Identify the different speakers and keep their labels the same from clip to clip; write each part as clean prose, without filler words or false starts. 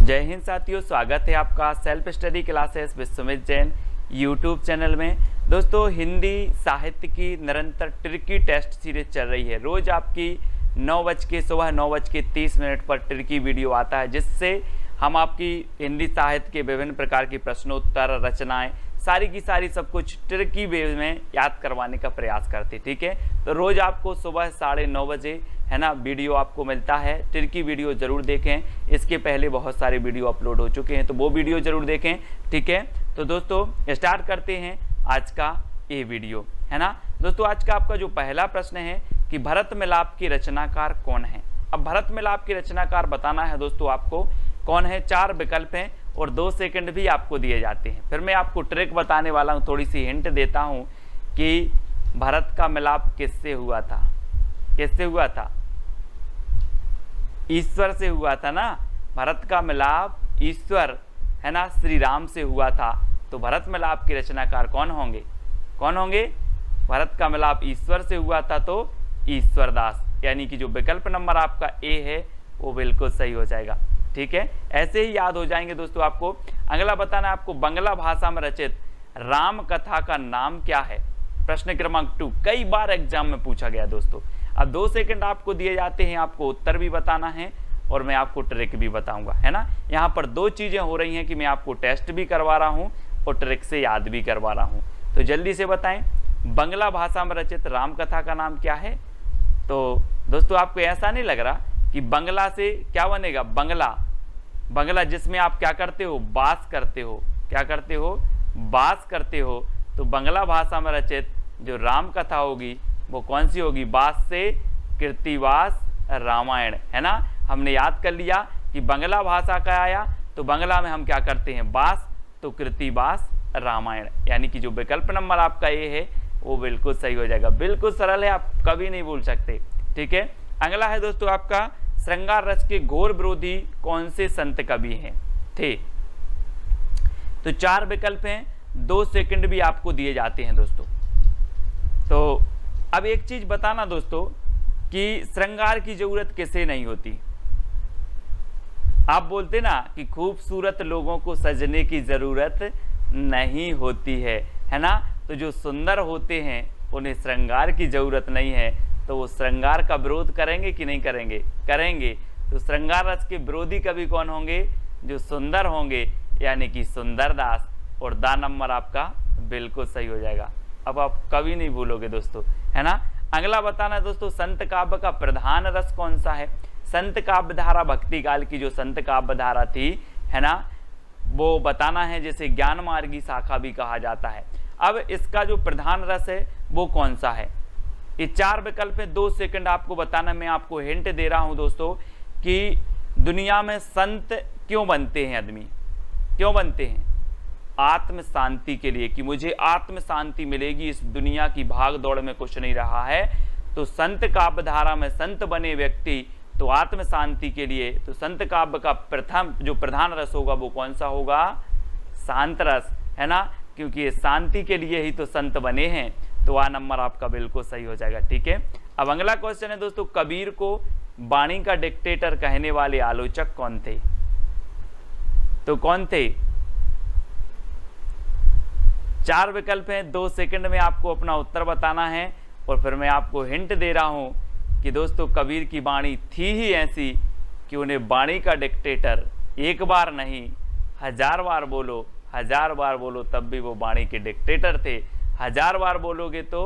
Speaker 1: जय हिंद साथियों, स्वागत है आपका self study classes with Sumit Jain YouTube channel में। दोस्तों, हिंदी साहित्य की निरंतर ट्रिकी टेस्ट सीरीज चल रही है। रोज आपकी सुबह 9:30 पर ट्रिकी वीडियो आता है, जिससे हम आपकी हिंदी साहित्य के विभिन्न प्रकार की प्रश्नोत्तर, रचनाएं, सारी की सारी सब कुछ ट्रिकी वे में याद करवाने का प्रयास करते। ठीक है, तो रोज आपको सुबह 9:30 बजे है ना वीडियो आपको मिलता है। ट्रिकी वीडियो जरूर देखें। इसके पहले बहुत सारे वीडियो अपलोड हो चुके हैं, तो वो वीडियो जरूर देखें। ठीक है, तो दोस्तों स्टार्ट करते हैं आज का ये वीडियो, है ना। दोस्तों, आज का आपका जो पहला प्रश्न है कि भरत मिलाप की रचनाकार कौन है। अब भरत मिलाप की रचनाकार बताना है दोस्तों आपको कौन है। 4 विकल्प हैं और 2 सेकंड भी आपको दिए जाते हैं। फिर मैं आपको ट्रिक बताने वाला हूँ, थोड़ी सी हिंट देता हूँ कि भरत का मिलाप किससे हुआ था। किससे हुआ था? ईश्वर से हुआ था ना। भरत का मिलाप ईश्वर, है ना, श्री राम से हुआ था। तो भरत मिलाप के रचनाकार कौन होंगे? कौन होंगे? भरत का मिलाप ईश्वर से हुआ था तो ईश्वर दास, यानी कि जो विकल्प नंबर आपका ए है वो बिल्कुल सही हो जाएगा। ठीक है, ऐसे ही याद हो जाएंगे दोस्तों। आपको अगला बताना है, आपको बंगला भाषा में रचित राम कथा का नाम क्या है। प्रश्न क्रमांक 2 कई बार एग्जाम में पूछा गया दोस्तों। अब 2 सेकंड आपको दिए जाते हैं, आपको उत्तर भी बताना है और मैं आपको ट्रिक भी बताऊंगा, है ना। यहाँ पर 2 चीजें हो रही हैं कि मैं आपको टेस्ट भी करवा रहा हूँ और ट्रिक से याद भी करवा रहा हूँ। तो जल्दी से बताएं, बंगला भाषा में रचित राम कथा का नाम क्या है। तो दोस्तों, आपको ऐसा नहीं लग रहा कि बंगला से क्या बनेगा? बंगला, बंगला जिसमें आप क्या करते हो? वास करते हो। क्या करते हो? वास करते हो। तो बंगला भाषा में रचित जो राम कथा होगी वो कौन सी होगी? वास से कृतिवास रामायण, है ना। हमने याद कर लिया कि बंगला भाषा का आया तो बंगला में हम क्या करते हैं? वास, तो कृतिवास रामायण, यानी कि जो विकल्प नंबर आपका ये है वो बिल्कुल सही हो जाएगा। बिल्कुल सरल है, आप कभी नहीं भूल सकते। ठीक है, अगला है दोस्तों आपका श्रृंगार रस के घोर विरोधी कौन से संत कवि हैं थे। तो 4 विकल्प हैं, 2 सेकंड भी आपको दिए जाते हैं दोस्तों। तो अब एक चीज बताना दोस्तों कि श्रृंगार की जरूरत किसे नहीं होती। आप बोलते ना कि खूबसूरत लोगों को सजने की जरूरत नहीं होती है ना। तो जो सुंदर होते हैं उन्हें श्रृंगार की जरूरत नहीं है, तो वो श्रृंगार का विरोध करेंगे कि नहीं करेंगे? करेंगे। तो श्रृंगार रस के विरोधी कवि कौन होंगे? जो सुंदर होंगे, यानी कि सुंदर दास। और दा नंबर आपका बिल्कुल सही हो जाएगा। अब आप कभी नहीं भूलोगे दोस्तों, है ना। अगला बताना है दोस्तों, संत काव्य का प्रधान रस कौन सा है। संत काव्य धारा भक्ति काल की जो संत काव्य धारा थी, है ना, वो बताना है, जिसे ज्ञान मार्गी शाखा भी कहा जाता है। अब इसका जो प्रधान रस है वो कौन सा है। ये 4 विकल्प है, 2 सेकंड आपको बताना। मैं आपको हिंट दे रहा हूं दोस्तों कि दुनिया में संत क्यों बनते हैं आदमी? क्यों बनते हैं? आत्म शांति के लिए, कि मुझे आत्म शांति मिलेगी, इस दुनिया की भाग दौड़ में कुछ नहीं रहा है। तो संत काव्य धारा में संत बने व्यक्ति तो आत्म शांति के लिए। तो संत काव्य का प्रथम जो प्रधान रस होगा वो कौन सा होगा? शांत रस, है ना, क्योंकि ये शांति के लिए ही तो संत बने हैं। तो आ नंबर आपका बिल्कुल सही हो जाएगा। ठीक है, अब अगला क्वेश्चन है दोस्तों, कबीर को वाणी का डिक्टेटर कहने वाले आलोचक कौन थे। तो कौन थे? 4 विकल्प हैं, 2 सेकंड में आपको अपना उत्तर बताना है। और फिर मैं आपको हिंट दे रहा हूं कि दोस्तों कबीर की वाणी थी ही ऐसी कि उन्हें वाणी का डिक्टेटर एक बार नहीं 1000 बार बोलो, 1000 बार बोलो तब भी वो वाणी के डिक्टेटर थे। 1000 बार बोलोगे तो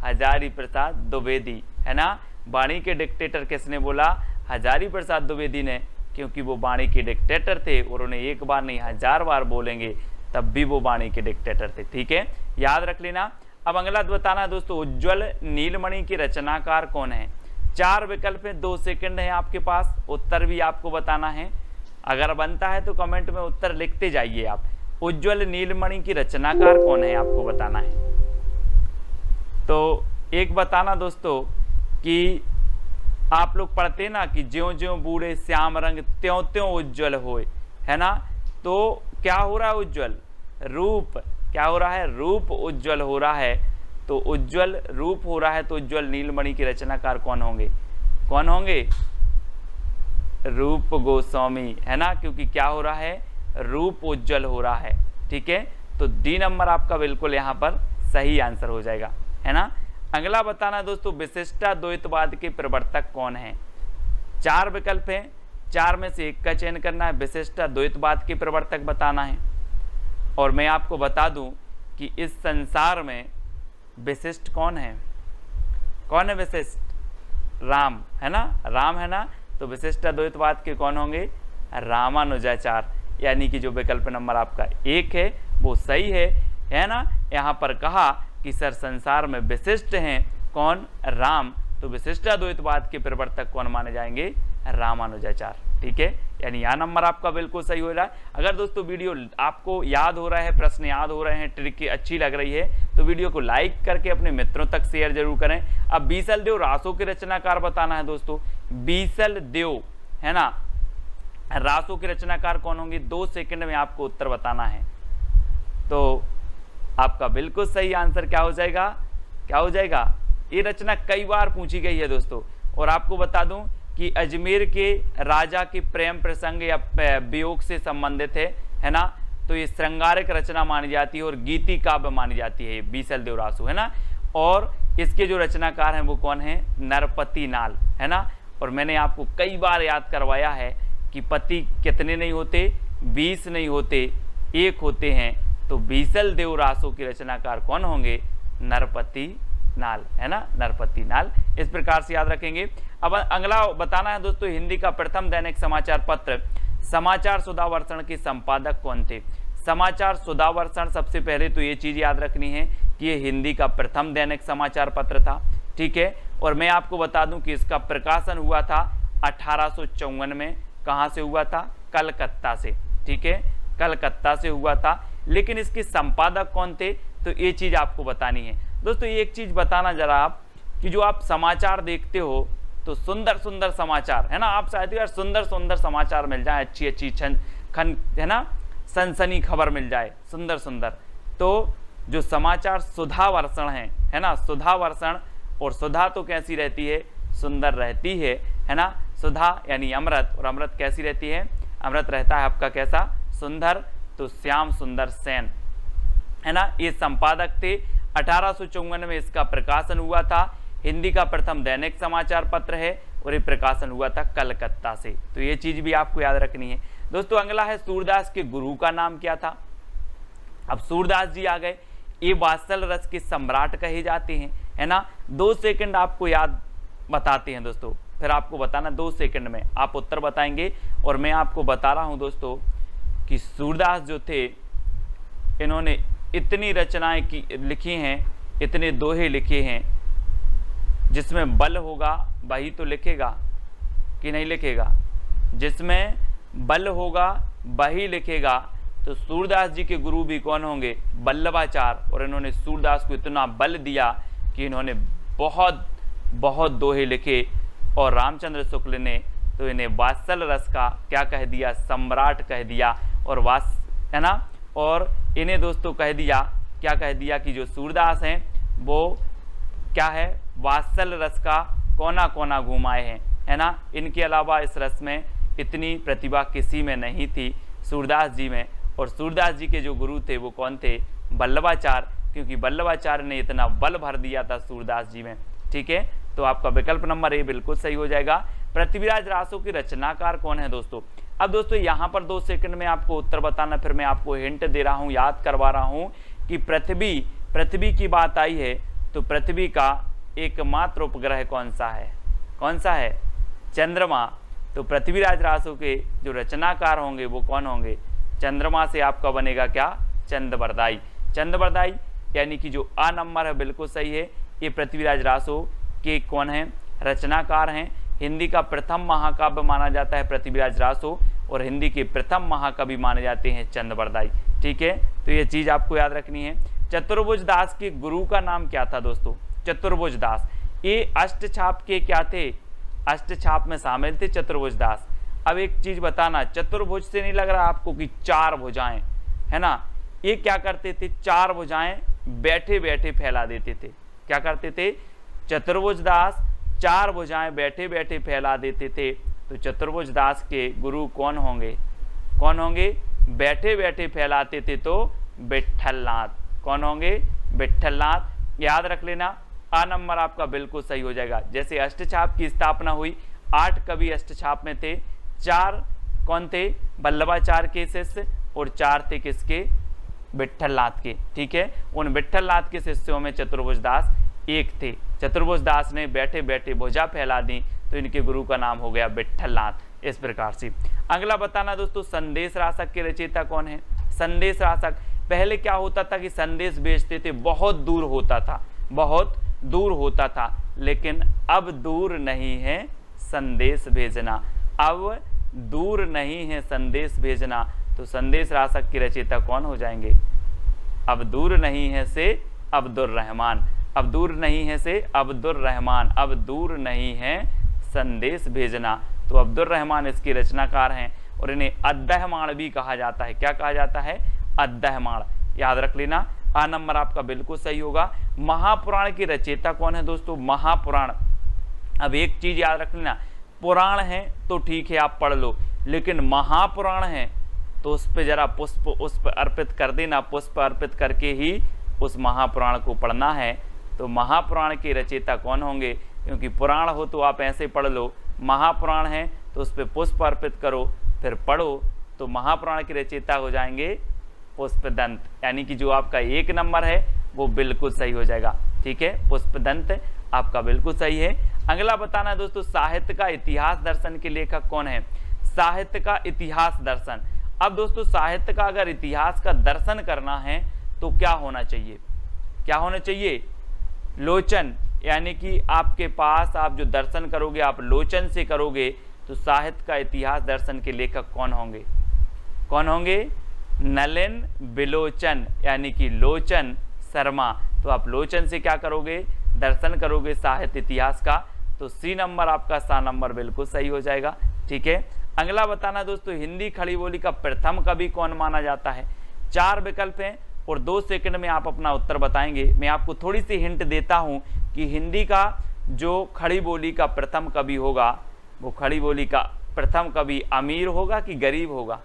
Speaker 1: हजारी प्रसाद द्विवेदी, है ना। वाणी के डिक्टेटर किसने बोला? हजारी प्रसाद द्विवेदी ने, क्योंकि वो वाणी के डिक्टेटर थे और उन्हें एक बार नहीं 1000 बार बोलेंगे तब भी वो वाणी के डिक्टेटर थे। ठीक है, याद रख लेना। अब अगला बताना दोस्तों, उज्ज्वल नीलमणि के रचनाकार कौन है। 4 विकल्प है, 2 सेकंड है आपके पास, उत्तर भी आपको बताना है। अगर बनता है तो कमेंट में उत्तर लिखते जाइए आप। उज्ज्वल नीलमणि की रचनाकार कौन है आपको बताना है। तो एक बताना दोस्तों कि आप लोग पढ़ते ना कि ज्यों ज्यों बूढ़े श्याम रंग त्यों त्यों उज्ज्वल होए, है ना। तो क्या हो रहा है? उज्ज्वल रूप, क्या हो रहा है? रूप उज्ज्वल हो रहा है। तो उज्ज्वल रूप हो रहा है, तो उज्ज्वल नीलमणि के रचनाकार कौन होंगे? कौन होंगे? रूप गोस्वामी, है ना, क्योंकि क्या हो रहा है, रूप उज्जवल हो रहा है। ठीक है, तो डी नंबर आपका बिल्कुल यहाँ पर सही आंसर हो जाएगा, है ना। अगला बताना दोस्तों, विशिष्टाद्वैतवाद के प्रवर्तक कौन है। 4 विकल्प हैं, 4 में से एक का चयन करना है, विशिष्टाद्वैतवाद के प्रवर्तक बताना है। और मैं आपको बता दूं कि इस संसार में विशिष्ट कौन है, कौन है विशिष्ट, राम, है ना, राम, है ना। तो विशिष्टाद्वैतवाद के कौन होंगे, रामानुजाचार्य, यानी कि जो विकल्प नंबर आपका 1 है वो सही है ना। यहाँ पर कहा कि सर संसार में विशिष्ट हैं कौन, राम, तो विशिष्टाद्वैतवाद के प्रवर्तक कौन माने जाएंगे, रामानुजाचार्य। ठीक है, यानी यह नंबर आपका बिल्कुल सही हो रहा है। अगर दोस्तों वीडियो आपको याद हो रहा है, प्रश्न याद हो रहे हैं, ट्रिक अच्छी लग रही है, तो वीडियो को लाइक करके अपने मित्रों तक शेयर जरूर करें। अब बीसल देव रासों के रचनाकार बताना है दोस्तों, बीसल देव, है ना, रासों के रचनाकार कौन होंगे, 2 सेकंड में आपको उत्तर बताना है। तो आपका बिल्कुल सही आंसर क्या हो जाएगा, क्या हो जाएगा, ये रचना कई बार पूछी गई है दोस्तों। और आपको बता दूं कि अजमेर के राजा के प्रेम प्रसंग या वियोग से संबंधित है ना। तो ये श्रृंगारिक रचना मानी जाती है और गीति काव्य मानी जाती है, ये बीसल देव रासो, है ना। और इसके जो रचनाकार हैं वो कौन है, नरपति नाल, है ना। और मैंने आपको कई बार याद करवाया है कि पति कितने नहीं होते, 20 नहीं होते, 1 होते हैं। तो बीसल देव रासो के रचनाकार कौन होंगे, नरपति नाल, है ना, नरपति नाल। इस प्रकार से याद रखेंगे। अब अगला बताना है दोस्तों, हिंदी का प्रथम दैनिक समाचार पत्र समाचार सुधावर्षण के संपादक कौन थे। समाचार सुधावर्षण, सबसे पहले तो ये चीज याद रखनी है कि ये हिंदी का प्रथम दैनिक समाचार पत्र था। ठीक है, और मैं आपको बता दूं कि इसका प्रकाशन हुआ था 1854 में। कहाँ से हुआ था, कलकत्ता से। ठीक है, कलकत्ता से हुआ था। लेकिन इसके संपादक कौन थे, तो ये चीज आपको बतानी है दोस्तों। ये एक चीज बताना जरा आप, कि जो आप समाचार देखते हो तो सुंदर सुंदर समाचार, है ना, आप चाहते हो यार सुंदर सुंदर समाचार मिल जाए, अच्छी अच्छी है ना, सनसनी खबर मिल जाए, सुंदर सुंदर। तो जो समाचार सुधावर्षण है ना, सुधावर्षण, और सुधा तो कैसी रहती है, सुंदर रहती है ना। सुधा यानी अमृत, और अमृत कैसी रहती है, अमृत रहता है आपका कैसा, सुंदर। तो श्याम सुंदर सेन, है ना, ये संपादक थे। 1854 में इसका प्रकाशन हुआ था। हिंदी का प्रथम दैनिक समाचार पत्र है और ये प्रकाशन हुआ था कलकत्ता से। तो ये चीज भी आपको याद रखनी है दोस्तों। अगला है, सूरदास के गुरु का नाम क्या था। अब सूरदास जी आ गए, ये वात्सल रस के सम्राट कहे जाते हैं, है ना। 2 सेकंड आपको याद बताते हैं दोस्तों, फिर आपको बताना 2 सेकंड में आप उत्तर बताएंगे। और मैं आपको बता रहा हूं दोस्तों कि सूरदास जो थे, इन्होंने इतनी रचनाएं लिखी हैं, इतने दोहे लिखे हैं, जिसमें बल होगा वही तो लिखेगा कि नहीं लिखेगा, जिसमें बल होगा वही लिखेगा। तो सूरदास जी के गुरु भी कौन होंगे, वल्लभाचार्य। और इन्होंने सूरदास को इतना बल दिया कि इन्होंने बहुत बहुत दोहे लिखे। और रामचंद्र शुक्ल ने तो इन्हें वात्सल रस का क्या कह दिया, सम्राट कह दिया। और है ना, और इन्हें दोस्तों कह दिया, क्या कह दिया कि जो सूरदास हैं वो क्या है, वात्सल रस का कोना कोना घुमाए हैं, है ना। इनके अलावा इस रस में इतनी प्रतिभा किसी में नहीं थी, सूरदास जी में। और सूरदास जी के जो गुरु थे वो कौन थे, वल्लभाचार्य, क्योंकि वल्लभाचार्य ने इतना बल भर दिया था सूरदास जी में। ठीक है, तो आपका विकल्प नंबर ए बिल्कुल सही हो जाएगा। पृथ्वीराज रासो के रचनाकार कौन है दोस्तों। अब दोस्तों यहाँ पर 2 सेकंड में आपको उत्तर बताना, फिर मैं आपको हिंट दे रहा हूँ, याद करवा रहा हूँ कि पृथ्वी की बात आई है तो पृथ्वी का एकमात्र उपग्रह कौन सा है, कौन सा है, चंद्रमा। तो पृथ्वीराज रासो के जो रचनाकार होंगे वो कौन होंगे, चंद्रमा से आपका बनेगा क्या, चंद्रबरदाई। चंद्रबरदाई यानी कि जो आ नंबर है बिल्कुल सही है। ये पृथ्वीराज रासो के कौन है, रचनाकार हैं। हिंदी का प्रथम महाकाव्य माना जाता है पृथ्वीराज रासो, और हिंदी के प्रथम महाकवि माने जाते हैं चंद्रबरदाई। ठीक है, तो ये चीज आपको याद रखनी है। चतुर्भुज दास के गुरु का नाम क्या था दोस्तों, चतुर्भुज दास। ये अष्टछाप के क्या थे, अष्टछाप में शामिल थे चतुर्भुज दास। अब एक चीज बताना, चतुर्भुज से नहीं लग रहा आपको कि 4 भुजाएं, है ना। ये क्या करते थे, 4 भुजाएं बैठे बैठे फैला देते थे। क्या करते थे, चतुर्भुज दास 4 भुजाएं बैठे बैठे फैला देते थे। तो चतुर्भुज दास के गुरु कौन होंगे? कौन होंगे? बैठे बैठे फैलाते थे तो विट्ठलनाथ। कौन होंगे? विट्ठलनाथ। याद रख लेना, आ नंबर आपका बिल्कुल सही हो जाएगा। जैसे अष्टछाप की स्थापना हुई, 8 कवि अष्टछाप में थे, 4 कौन थे? वल्लभाचार्य के शिष्य, और 4 थे किसके? विट्ठलनाथ के। ठीक है, उन विट्ठलनाथ के शिष्यों में चतुर्भुज दास एक थे। चतुर्भुज दास ने बैठे बैठे भुजा फैला दी, तो इनके गुरु का नाम हो गया विट्ठलनाथ। इस प्रकार से अगला बताना दोस्तों, संदेश रासक के रचयिता कौन है? संदेश रासक, पहले क्या होता था कि संदेश भेजते थे, बहुत दूर होता था, बहुत दूर होता था, लेकिन अब दूर नहीं है संदेश भेजना, अब दूर नहीं है संदेश भेजना। तो संदेश रासक के रचयिता कौन हो जाएंगे? अब दूर नहीं है से अब्दुर रहमान, अब दूर नहीं है से अब्दुर रहमान, अब दूर नहीं है संदेश भेजना। तो अब्दुर रहमान इसके रचनाकार हैं, और इन्हें अद्दहमाण भी कहा जाता है। क्या कहा जाता है? अद्दहमाण। याद रख लेना, आ नंबर आपका बिल्कुल सही होगा। महापुराण की रचयिता कौन है दोस्तों? महापुराण। अब एक चीज याद रख लेना, पुराण है तो ठीक है आप पढ़ लो, लेकिन महापुराण है तो उस पर जरा पुष्प उस पर अर्पित कर देना, पुष्प अर्पित करके ही उस महापुराण को पढ़ना है। तो महापुराण के रचयिता कौन होंगे? क्योंकि पुराण हो तो आप ऐसे पढ़ लो, महापुराण है तो उस पर पुष्प अर्पित करो फिर पढ़ो। तो महापुराण के रचयिता हो जाएंगे पुष्पदंत, यानी कि जो आपका 1 नंबर है वो बिल्कुल सही हो जाएगा। ठीक है, पुष्पदंत आपका बिल्कुल सही है। अगला बताना दोस्तों, साहित्य का इतिहास दर्शन के लेखक कौन है? साहित्य का इतिहास दर्शन। अब दोस्तों साहित्य का अगर इतिहास का दर्शन करना है तो क्या होना चाहिए? क्या होना चाहिए? लोचन, यानी कि आपके पास आप जो दर्शन करोगे आप लोचन से करोगे। तो साहित्य का इतिहास दर्शन के लेखक कौन होंगे? कौन होंगे? नलिन बिलोचन, यानी कि लोचन शर्मा। तो आप लोचन से क्या करोगे? दर्शन करोगे साहित्य इतिहास का। तो सी नंबर आपका सा नंबर बिल्कुल सही हो जाएगा। ठीक है, अगला बताना दोस्तों, हिंदी खड़ी बोली का प्रथम कवि कौन माना जाता है? 4 विकल्प हैं और 2 सेकंड में आप अपना उत्तर बताएंगे। मैं आपको थोड़ी सी हिंट देता हूं कि हिंदी का जो खड़ी बोली का प्रथम कवि होगा, वो खड़ी बोली का प्रथम कवि अमीर होगा कि गरीब होगा?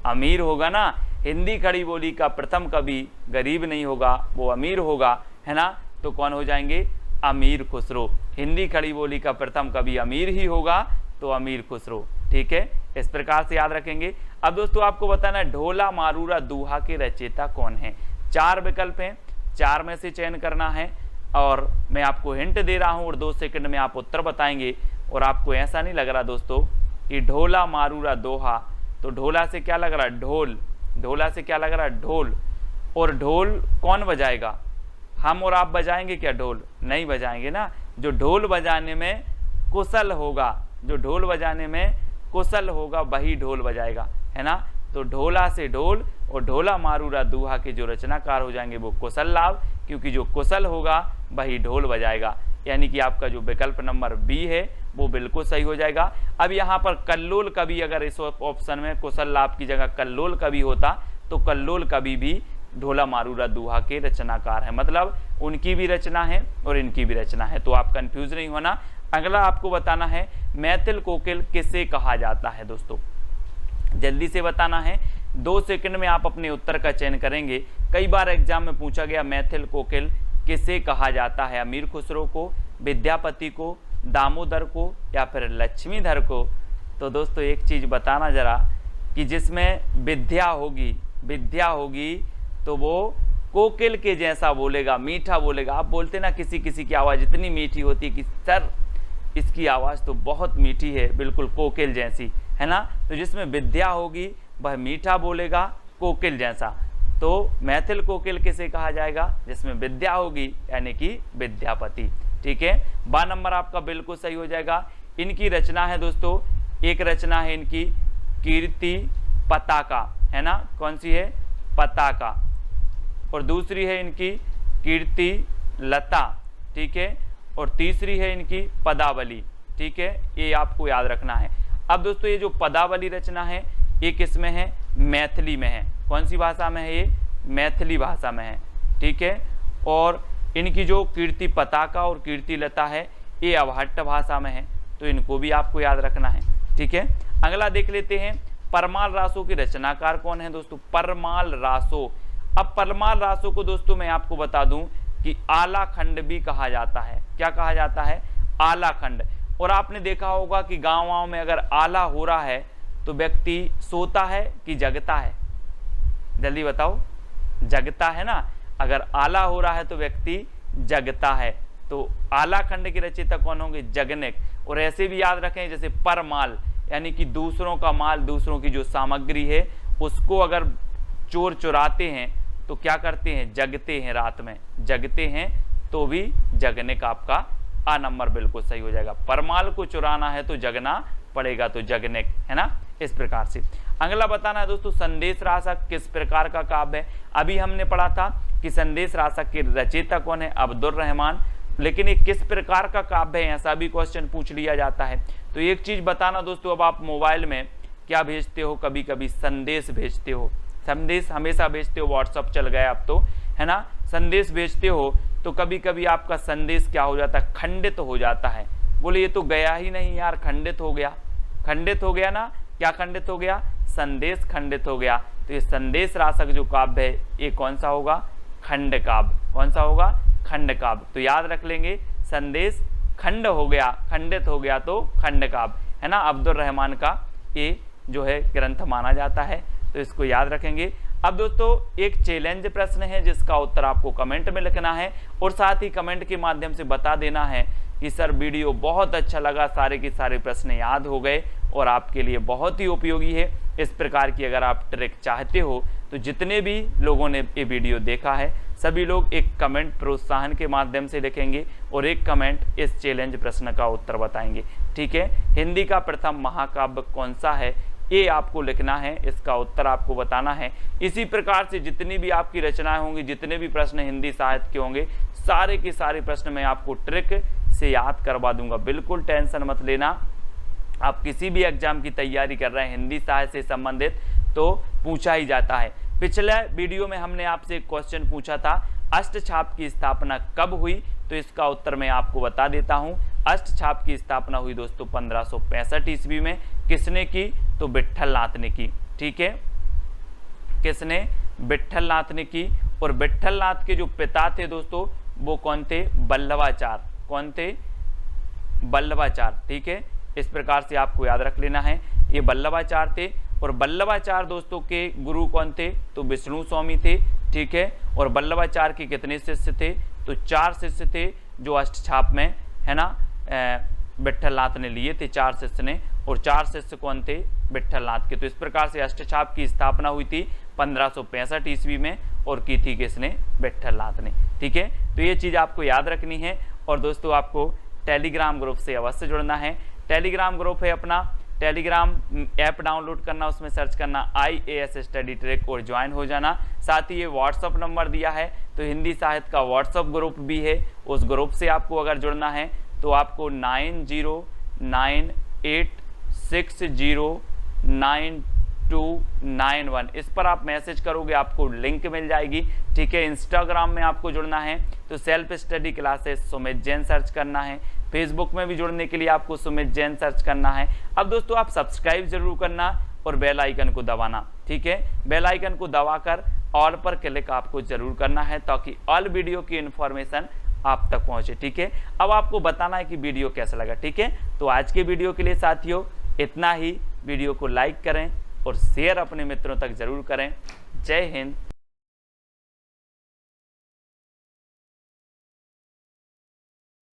Speaker 1: अमीर होगा ना। हिंदी खड़ी बोली का प्रथम कवि गरीब नहीं होगा, वो अमीर होगा, है ना। तो कौन हो जाएंगे? अमीर खुसरो। हिंदी खड़ी बोली का प्रथम कवि अमीर ही होगा, तो अमीर खुसरो। ठीक है, इस प्रकार से याद रखेंगे। अब दोस्तों आपको बताना है ढोला मारूरा दोहा के रचयिता कौन है? 4 विकल्प हैं, 4 में से चयन करना है, और मैं आपको हिंट दे रहा हूं और 2 सेकंड में आप उत्तर बताएंगे। और आपको ऐसा नहीं लग रहा दोस्तों कि ढोला मारूरा दोहा, तो ढोला से क्या लग रहा है? ढोल। ढोला से क्या लग रहा है? ढोल। और ढोल कौन बजाएगा? हम और आप बजाएंगे क्या ढोल? नहीं बजाएंगे ना। जो ढोल बजाने में कुशल होगा, जो ढोल बजाने में कुशल होगा वही ढोल बजाएगा, है ना। तो ढोला से ढोल और ढोला मारूरा दोहा के जो रचनाकार हो जाएंगे वो कुशल लाभ, क्योंकि जो कुशल होगा वही ढोल बजाएगा। यानी कि आपका जो विकल्प नंबर बी है वो बिल्कुल सही हो जाएगा। अब यहाँ पर कल्लोल कवि, अगर इस ऑप्शन में कुशल लाभ की जगह कल्लोल कवि होता तो कल्लोल कवि भी ढोला मारूरा दोहा के रचनाकार है, मतलब उनकी भी रचना है और इनकी भी रचना है। तो आप कंफ्यूज नहीं होना। अगला आपको बताना है मैथिल कोकिल किसे कहा जाता है दोस्तों? जल्दी से बताना है, 2 सेकंड में आप अपने उत्तर का चयन करेंगे। कई बार एग्जाम में पूछा गया मैथिल कोकिल किसे कहा जाता है? अमीर खुसरो को, विद्यापति को, दामोदर को, या फिर लक्ष्मीधर को? तो दोस्तों एक चीज बताना जरा कि जिसमें विद्या होगी तो वो कोकिल के जैसा बोलेगा, मीठा बोलेगा। आप बोलते ना किसी किसी की आवाज़ इतनी मीठी होती है कि सर इसकी आवाज़ तो बहुत मीठी है, बिल्कुल कोकिल जैसी, है ना। तो जिसमें विद्या होगी वह मीठा बोलेगा कोकिल जैसा। तो मैथिल कोकिल किसे कहा जाएगा? जिसमें विद्या होगी, यानी कि विद्यापति। ठीक है, 12 नंबर आपका बिल्कुल सही हो जाएगा। इनकी रचना है दोस्तों, एक रचना है इनकी कीर्ति पताका, है ना। कौन सी है? पताका। और दूसरी है इनकी कीर्ति लता, ठीक है। और तीसरी है इनकी पदावली, ठीक है। ये आपको याद रखना है। अब दोस्तों ये जो पदावली रचना है ये किस में है? मैथिली में है। कौन सी भाषा में है? ये मैथिली भाषा में है, ठीक है। और इनकी जो कीर्ति पताका और कीर्ति लता है ये अवहट्ट भाषा में है, तो इनको भी आपको याद रखना है। ठीक है, अगला देख लेते हैं, परमाल रासों के रचनाकार कौन है दोस्तों? परमाल रासों। अब परमाल रासों को दोस्तों मैं आपको बता दूं कि आला खंड भी कहा जाता है। क्या कहा जाता है? आला खंड। और आपने देखा होगा कि गाँव में अगर आला हो रहा है तो व्यक्ति सोता है कि जगता है? जल्दी बताओ, जगता है ना। अगर आला हो रहा है तो व्यक्ति जगता है। तो आला खंड के रचयिता कौन होंगे? जगनेक। और ऐसे भी याद रखें जैसे परमाल, यानी कि दूसरों का माल, दूसरों की जो सामग्री है उसको अगर चोर चुराते हैं तो क्या करते हैं? जगते हैं, रात में जगते हैं, तो भी जगने का आपका आ नंबर बिल्कुल सही हो जाएगा। परमाल को चुराना है तो जगना पड़ेगा, तो जगने, है ना। इस प्रकार से अगला बताना है दोस्तों, संदेश रासक किस प्रकार का काव्य है? अभी हमने पढ़ा था कि संदेश रासक के रचयिता कौन है? अब्दुल रहमान। लेकिन ये किस प्रकार का काव्य है, ऐसा भी क्वेश्चन पूछ लिया जाता है। तो एक चीज बताना दोस्तों, अब आप मोबाइल में क्या भेजते हो? कभी कभी संदेश भेजते हो, संदेश हमेशा भेजते हो, व्हाट्सअप चल गया अब तो, है ना। संदेश भेजते हो तो कभी कभी आपका संदेश क्या हो जाता है? खंडित हो जाता है। बोले ये तो गया ही नहीं यार, खंडित हो गया। खंडित हो गया ना, क्या खंडित हो गया? संदेश खंडित हो गया। तो ये संदेश रासक जो काव्य है ये कौन सा होगा? खंड काव्य। कौन सा होगा? खंड काव्य। तो याद रख लेंगे, संदेश खंड हो गया, खंडित हो गया तो खंड काव्य, है ना। अब्दुल रहमान का ये जो है ग्रंथ माना जाता है, तो इसको याद रखेंगे। अब दोस्तों एक चैलेंज प्रश्न है जिसका उत्तर आपको कमेंट में लिखना है और साथ ही कमेंट के माध्यम से बता देना है कि सर वीडियो बहुत अच्छा लगा, सारे के सारे प्रश्न याद हो गए और आपके लिए बहुत ही उपयोगी है। इस प्रकार की अगर आप ट्रिक चाहते हो तो जितने भी लोगों ने ये वीडियो देखा है सभी लोग एक कमेंट प्रोत्साहन के माध्यम से लिखेंगे और एक कमेंट इस चैलेंज प्रश्न का उत्तर बताएंगे। ठीक है, हिंदी का प्रथम महाकाव्य कौन सा है ये आपको लिखना है, इसका उत्तर आपको बताना है। इसी प्रकार से जितनी भी आपकी रचनाएं होंगी, जितने भी प्रश्न हिंदी साहित्य के होंगे, सारे के सारे प्रश्न मैं आपको ट्रिक से याद करवा दूंगा। बिल्कुल टेंशन मत लेना। आप किसी भी एग्जाम की तैयारी कर रहे हैं हिंदी साहित्य से संबंधित तो पूछा ही जाता है। पिछले वीडियो में हमने आपसे एक क्वेश्चन पूछा था, अष्टछाप की स्थापना कब हुई? तो इसका उत्तर मैं आपको बता देता हूं। अष्टछाप की स्थापना हुई दोस्तों 1565 ईस्वी में। किसने की? तो विट्ठल नाथ ने की। ठीक है, किसने? विट्ठल नाथ ने की। और विट्ठल नाथ के जो पिता थे दोस्तों वो कौन थे? बल्लभाचार। कौन थे? बल्लभाचार। ठीक है, इस प्रकार से आपको याद रख लेना है, ये बल्लभाचार थे। और बल्लभाचार दोस्तों के गुरु कौन थे? तो विष्णु स्वामी थे। ठीक है, और बल्लभाचार के कितने शिष्य थे? तो 4 शिष्य थे जो अष्टछाप में, है ना, विट्ठल नाथ ने लिए थे 4 शिष्य ने। और 4 शिष्य कौन थे? विट्ठल नाथ के। तो इस प्रकार से अष्टछाप की स्थापना हुई थी 1565 ईस्वी में और की थी किसने? विट्ठल नाथ ने। ठीक है, तो ये चीज़ आपको याद रखनी है। और दोस्तों आपको टेलीग्राम ग्रुप से अवश्य जुड़ना है। टेलीग्राम ग्रुप है अपना, टेलीग्राम ऐप डाउनलोड करना, उसमें सर्च करना IAS स्टडी ट्रैक और ज्वाइन हो जाना। साथ ही ये व्हाट्सअप नंबर दिया है तो हिंदी साहित्य का व्हाट्सअप ग्रुप भी है, उस ग्रुप से आपको अगर जुड़ना है तो आपको 9098609291 इस पर आप मैसेज करोगे, आपको लिंक मिल जाएगी। ठीक है, इंस्टाग्राम में आपको जुड़ना है तो self study classes Sumit Jain search करना है। फेसबुक में भी जुड़ने के लिए आपको सुमित जैन सर्च करना है। अब दोस्तों आप सब्सक्राइब जरूर करना और बेल आइकन को दबाना। ठीक है, बेल आइकन को दबाकर ऑल पर क्लिक आपको जरूर करना है ताकि ऑल वीडियो की इन्फॉर्मेशन आप तक पहुंचे। ठीक है, अब आपको बताना है कि वीडियो कैसा लगा। ठीक है, तो आज के वीडियो के लिए साथियों इतना ही। वीडियो को लाइक करें और शेयर अपने मित्रों तक जरूर करें। जय हिंद,